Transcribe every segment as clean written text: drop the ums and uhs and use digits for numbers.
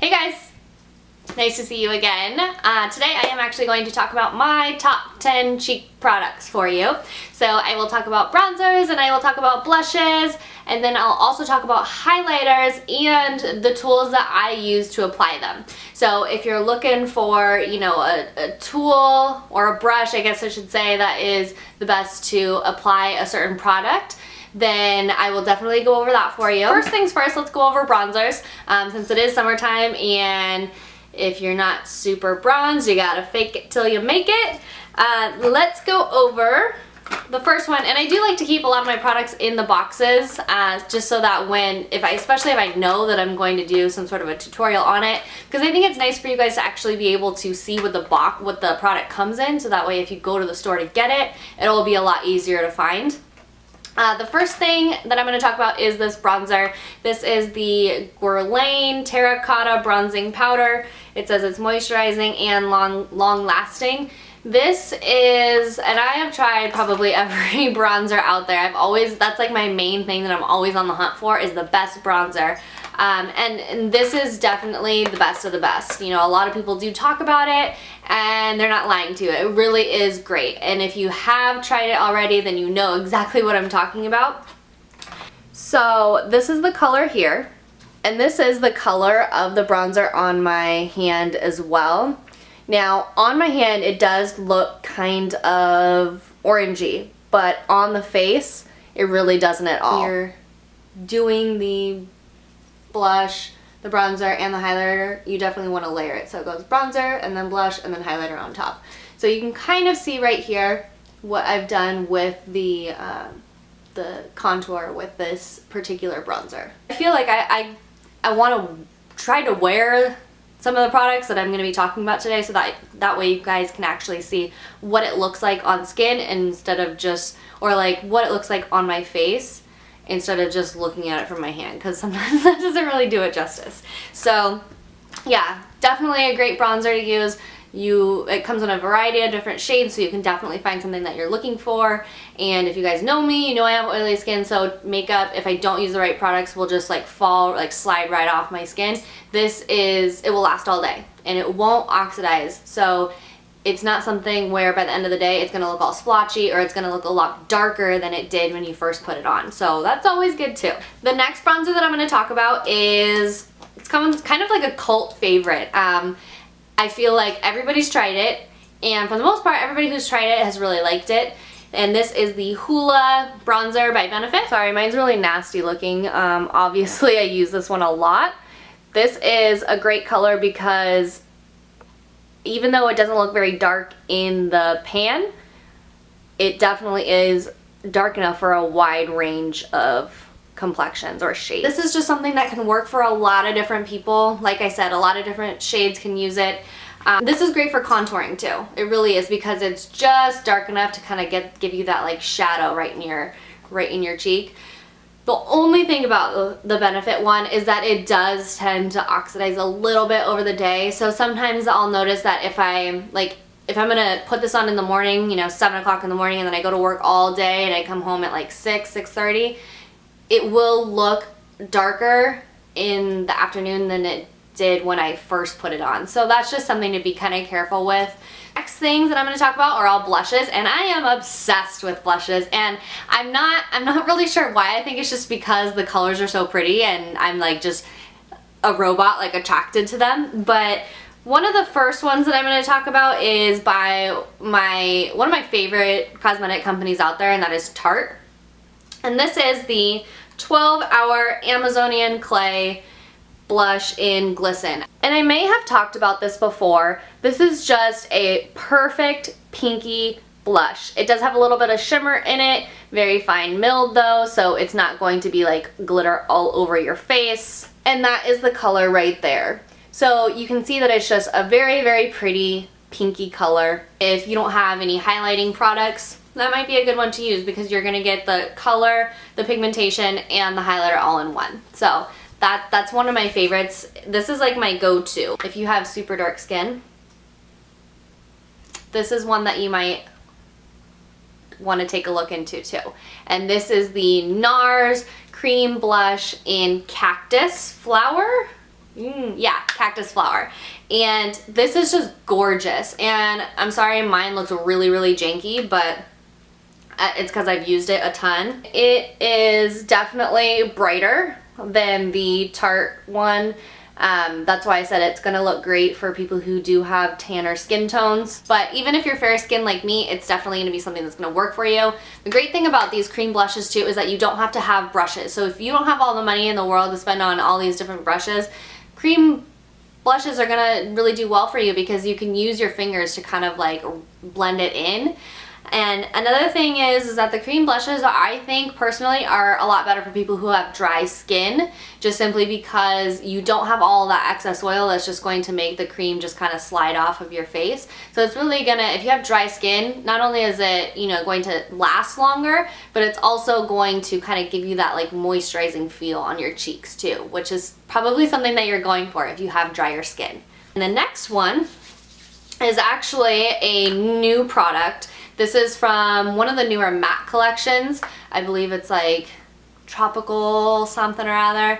Hey guys! Nice to see you again. Today I am actually going to talk about my top 10 cheek products for you. So I will talk about bronzers and I will talk about blushes, and then I'll also talk about highlighters and the tools that I use to apply them. So if you're looking for, you know, a tool or a brush, I guess I should say, that is the best to apply a certain product, then I will definitely go over that for you. First things first, let's go over bronzers, since it is summertime and if you're not super bronzed, you gotta fake it till you make it. Let's go over the first one, and I do like to keep a lot of my products in the boxes, just so that especially if I know that I'm going to do some sort of a tutorial on it, because I think it's nice for you guys to actually be able to see what the product comes in, so that way if you go to the store to get it, it'll be a lot easier to find. The first thing that I'm going to talk about is this bronzer. This is the Guerlain Terracotta Bronzing Powder. It says it's moisturizing and long lasting. This is, and I have tried probably every bronzer out there. That's like my main thing that I'm always on the hunt for, is the best bronzer. And this is definitely the best of the best. You know, a lot of people do talk about it and they're not lying to you. It really is great. And if you have tried it already, then you know exactly what I'm talking about. So this is the color here, and this is the color of the bronzer on my hand as well. Now on my hand it does look kind of orangey, but on the face it really doesn't at all. You're doing the blush, the bronzer, and the highlighter, you definitely want to layer it. So it goes bronzer and then blush and then highlighter on top. So you can kind of see right here what I've done with the contour with this particular bronzer. I feel like I want to try to wear some of the products that I'm going to be talking about today, so that way you guys can actually see what it looks like on skin instead of just, or like what it looks like on my face, instead of just looking at it from my hand, because sometimes that doesn't really do it justice. So yeah, definitely a great bronzer to use. It comes in a variety of different shades, so you can definitely find something that you're looking for. And if you guys know me, you know I have oily skin, so makeup, if I don't use the right products, will just slide right off my skin. It will last all day and it won't oxidize. So it's not something where by the end of the day it's going to look all splotchy, or it's going to look a lot darker than it did when you first put it on. So that's always good too. The next bronzer that I'm going to talk about it's kind of like a cult favorite. I feel like everybody's tried it, and for the most part everybody who's tried it has really liked it. And this is the Hoola bronzer by Benefit. Sorry, mine's really nasty looking. Obviously I use this one a lot. This is a great color because even though it doesn't look very dark in the pan, it definitely is dark enough for a wide range of complexions or shades. This is just something that can work for a lot of different people. Like I said, a lot of different shades can use it. This is great for contouring too. It really is, because it's just dark enough to kind of give you that like shadow right in your cheek. The only thing about the Benefit one is that it does tend to oxidize a little bit over the day. So sometimes I'll notice that if I'm gonna put this on in the morning, you know, 7 o'clock in the morning, and then I go to work all day and I come home at like 6:30, it will look darker in the afternoon than it did when I first put it on. So that's just something to be kind of careful with. Next things that I'm going to talk about are all blushes, and I am obsessed with blushes, and I'm not really sure why. I think it's just because the colors are so pretty and I'm like just a robot, like attracted to them. But one of the first ones that I'm going to talk about is by one of my favorite cosmetic companies out there, and that is Tarte. And this is the 12-Hour Amazonian Clay Blush in Glisten. And I may have talked about this before. This is just a perfect pinky blush. It does have a little bit of shimmer in it, very fine milled though, so it's not going to be like glitter all over your face. And that is the color right there. So you can see that it's just a very, very pretty pinky color. If you don't have any highlighting products, that might be a good one to use, because you're gonna get the color, the pigmentation, and the highlighter all in one. So that's one of my favorites. This is like my go-to. If you have super dark skin, this is one that you might want to take a look into too. And this is the NARS Cream Blush in Cactus Flower. Yeah, cactus flower. And this is just gorgeous. And I'm sorry, mine looks really, really janky, but it's because I've used it a ton. It is definitely brighter than the Tarte one. That's why I said it's gonna look great for people who do have tanner skin tones. But even if you're fair skin like me, it's definitely gonna be something that's gonna work for you. The great thing about these cream blushes too is that you don't have to have brushes. So if you don't have all the money in the world to spend on all these different brushes, cream blushes are gonna really do well for you because you can use your fingers to kind of like blend it in. And another thing is that the cream blushes, I think personally, are a lot better for people who have dry skin, just simply because you don't have all that excess oil that's just going to make the cream just kind of slide off of your face. So it's really gonna, if you have dry skin, not only is it, you know, going to last longer, but it's also going to kind of give you that like moisturizing feel on your cheeks too, which is probably something that you're going for if you have drier skin. And the next one is actually a new product. This is from one of the newer matte collections. I believe it's like tropical something or other.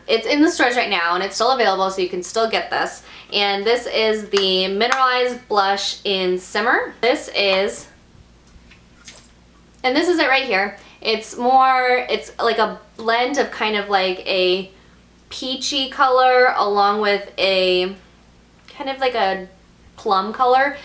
It's in the stores right now and it's still available, so you can still get this. And this is the Mineralized Blush in Simmer. This is it right here. It's like a blend of kind of like a peachy color along with a kind of like a plum color.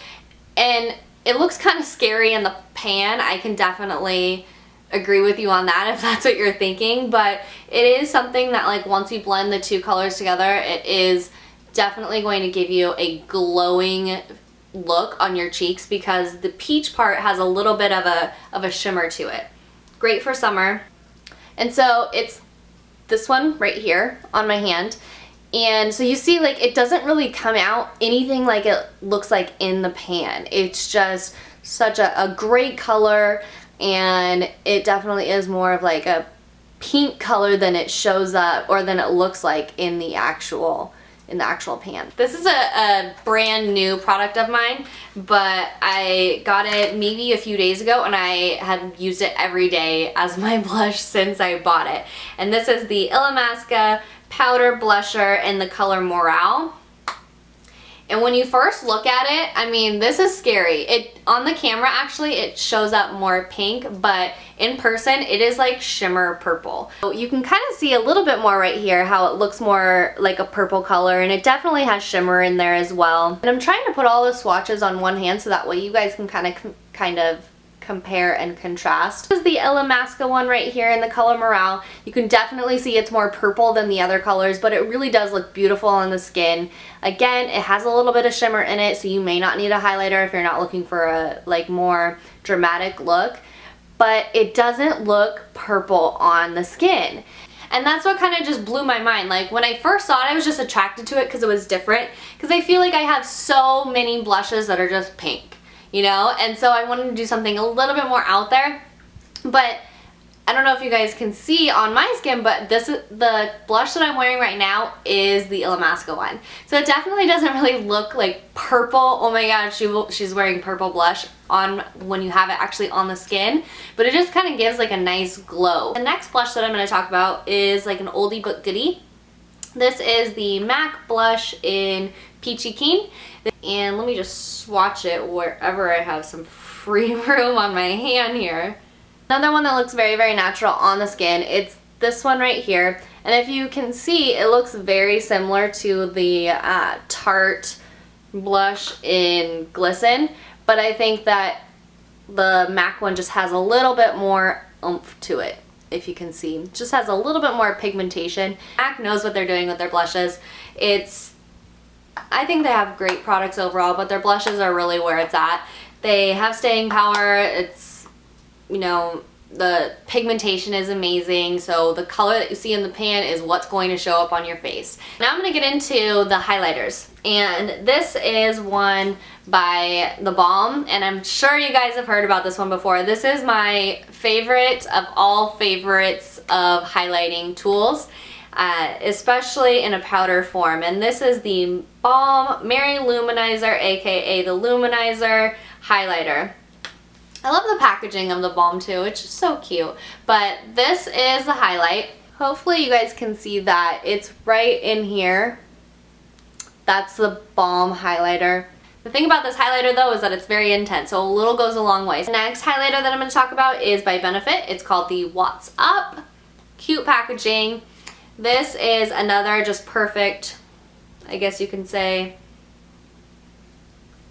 And it looks kind of scary in the pan. I can definitely agree with you on that if that's what you're thinking, but it is something that like once you blend the two colors together, it is definitely going to give you a glowing look on your cheeks because the peach part has a little bit of a shimmer to it. Great for summer. And so it's this one right here on my hand. And so you see, like, it doesn't really come out anything like it looks like in the pan. It's just such a great color, and it definitely is more of like a pink color than it shows up or than it looks like in the actual pan. This is a brand new product of mine, but I got it maybe a few days ago and I have used it every day as my blush since I bought it. And this is the Illamasqua Powder Blusher in the color Morale. And when you first look at it, I mean, this is scary. On the camera, actually, it shows up more pink, but in person, it is like shimmer purple. So you can kind of see a little bit more right here how it looks more like a purple color, and it definitely has shimmer in there as well. And I'm trying to put all the swatches on one hand so that way you guys can kind of compare and contrast. This is the Illamasqua one right here in the color Morale. You can definitely see it's more purple than the other colors, but it really does look beautiful on the skin. Again, it has a little bit of shimmer in it, so you may not need a highlighter if you're not looking for a like more dramatic look, but it doesn't look purple on the skin. And that's what kind of just blew my mind. Like when I first saw it, I was just attracted to it because it was different, because I feel like I have so many blushes that are just pink, you know, and so I wanted to do something a little bit more out there. But I don't know if you guys can see on my skin, but this is the blush that I'm wearing right now is the Illamasqua one. So it definitely doesn't really look like purple. Oh my god, she's wearing purple blush on when you have it actually on the skin, but it just kind of gives like a nice glow. The next blush that I'm going to talk about is like an oldie but goodie. This is the MAC blush in Peachy-keen. And let me just swatch it wherever I have some free room on my hand here. Another one that looks very, very natural on the skin, it's this one right here. And if you can see, it looks very similar to the Tarte blush in Glisten, but I think that the MAC one just has a little bit more oomph to it. If you can see, it just has a little bit more pigmentation. MAC knows what they're doing with their blushes. I think they have great products overall, but their blushes are really where it's at. They have staying power. It's, you know, the pigmentation is amazing, so the color that you see in the pan is what's going to show up on your face. Now I'm going to get into the highlighters, and this is one by TheBalm, and I'm sure you guys have heard about this one before. This is my favorite of all favorites of highlighting tools, especially in a powder form, and this is the Balm Mary Lou-Manizer, aka the Lou-Manizer highlighter. I love the packaging of the Balm too, it's just so cute. But this is the highlight, Hopefully you guys can see that. It's right in here. That's the Balm highlighter. The thing about this highlighter though is that it's very intense, so a little goes a long way. The next highlighter that I'm going to talk about is by Benefit. It's called the What's Up. Cute packaging. This is another just perfect, I guess you can say,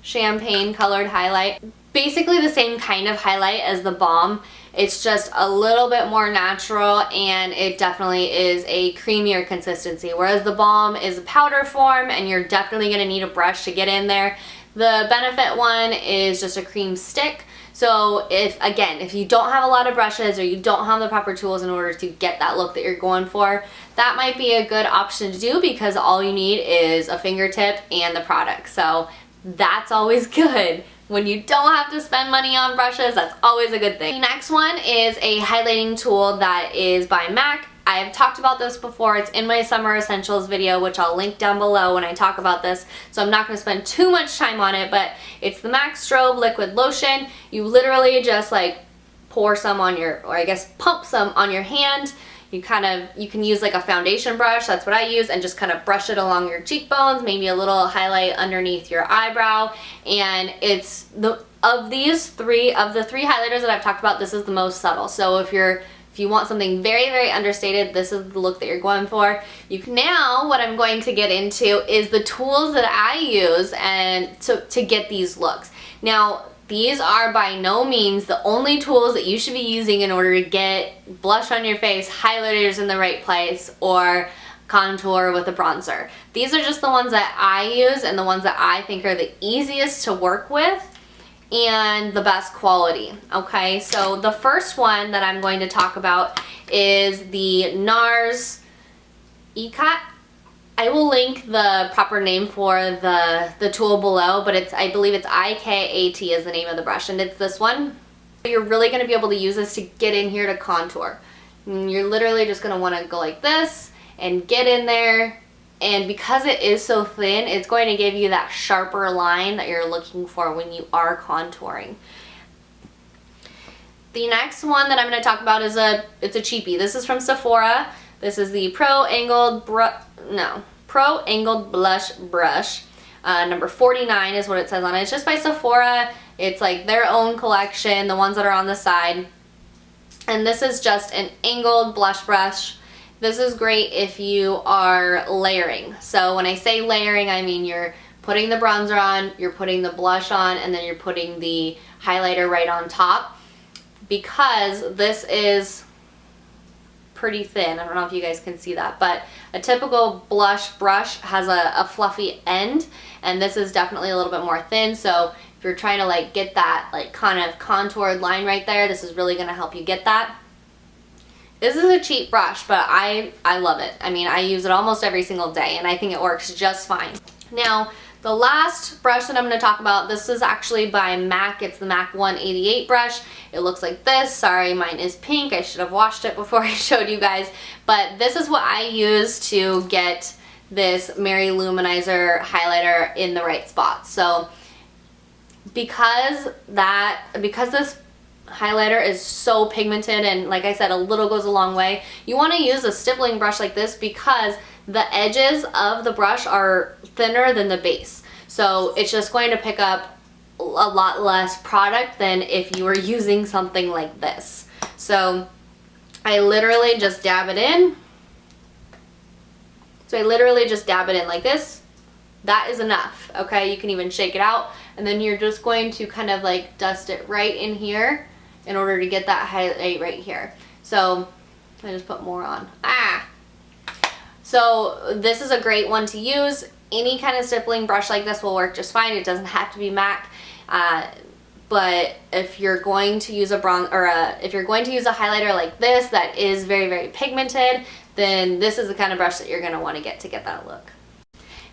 champagne colored highlight. Basically the same kind of highlight as the Balm. It's just a little bit more natural, and it definitely is a creamier consistency, whereas the Balm is a powder form and you're definitely going to need a brush to get in there. The Benefit one is just a cream stick. So if you don't have a lot of brushes or you don't have the proper tools in order to get that look that you're going for, that might be a good option to do, because all you need is a fingertip and the product. So that's always good. When you don't have to spend money on brushes, that's always a good thing. The next one is a highlighting tool that is by MAC. I've talked about this before. It's in my Summer Essentials video, which I'll link down below when I talk about this, so I'm not going to spend too much time on it, but it's the MAC Strobe Liquid Lotion. You literally just like pour some on your, or I guess pump some on your hand. You can use like a foundation brush, that's what I use, and just kind of brush it along your cheekbones, maybe a little highlight underneath your eyebrow. And it's of the three highlighters that I've talked about, this is the most subtle. So if you want something very, very understated, this is the look that you're going for. Now what I'm going to get into is the tools that I use and to get these looks. Now, these are by no means the only tools that you should be using in order to get blush on your face, highlighters in the right place, or contour with a bronzer. These are just the ones that I use and the ones that I think are the easiest to work with and the best quality. Okay, so the first one that I'm going to talk about is the NARS IKAT. I will link the proper name for the tool below, but I believe it's IKAT is the name of the brush, and it's this one. You're really going to be able to use this to get in here to contour. And you're literally just going to want to go like this and get in there, and because it is so thin, it's going to give you that sharper line that you're looking for when you are contouring. The next one that I'm going to talk about is it's a cheapie. This is from Sephora. This is the Pro Angled Blush Brush. Number 49 is what it says on it. It's just by Sephora. It's like their own collection, the ones that are on the side. And this is just an angled blush brush. This is great if you are layering. So when I say layering, I mean you're putting the bronzer on, you're putting the blush on, and then you're putting the highlighter right on top. Because this is pretty thin. I don't know if you guys can see that, but a typical blush brush has a fluffy end, and this is definitely a little bit more thin. So if you're trying to like get that like kind of contoured line right there, this is really going to help you get that. This is a cheap brush, but I love it. I mean, I use it almost every single day, and I think it works just fine. Now, the last brush that I'm going to talk about, this is actually by MAC. It's the MAC 188 brush. It looks like this. Sorry, mine is pink. I should have washed it before I showed you guys. But this is what I use to get this Mary Lou-Manizer highlighter in the right spots. So because this highlighter is so pigmented, and like I said, a little goes a long way, you want to use a stippling brush like this because the edges of the brush are thinner than the base. So it's just going to pick up a lot less product than if you were using something like this. So I literally just dab it in. Like this. That is enough, okay? You can even shake it out, and then you're just going to kind of like dust it right in here in order to get that highlight right here. So I just put more on. So this is a great one to use. Any kind of stippling brush like this will work just fine. It doesn't have to be MAC. But if you're going to use if you're going to use a highlighter like this that is very, very pigmented, then this is the kind of brush that you're going to want to get that look.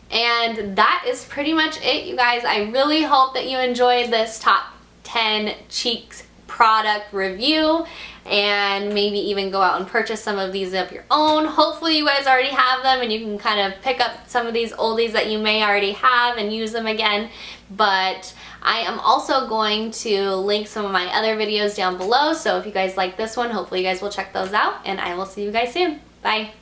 And that is pretty much it, you guys. I really hope that you enjoyed this top 10 cheeks product review, and maybe even go out and purchase some of these of your own. Hopefully you guys already have them and you can kind of pick up some of these oldies that you may already have and use them again. But I am also going to link some of my other videos down below, so if you guys like this one, hopefully you guys will check those out, and I will see you guys soon. Bye.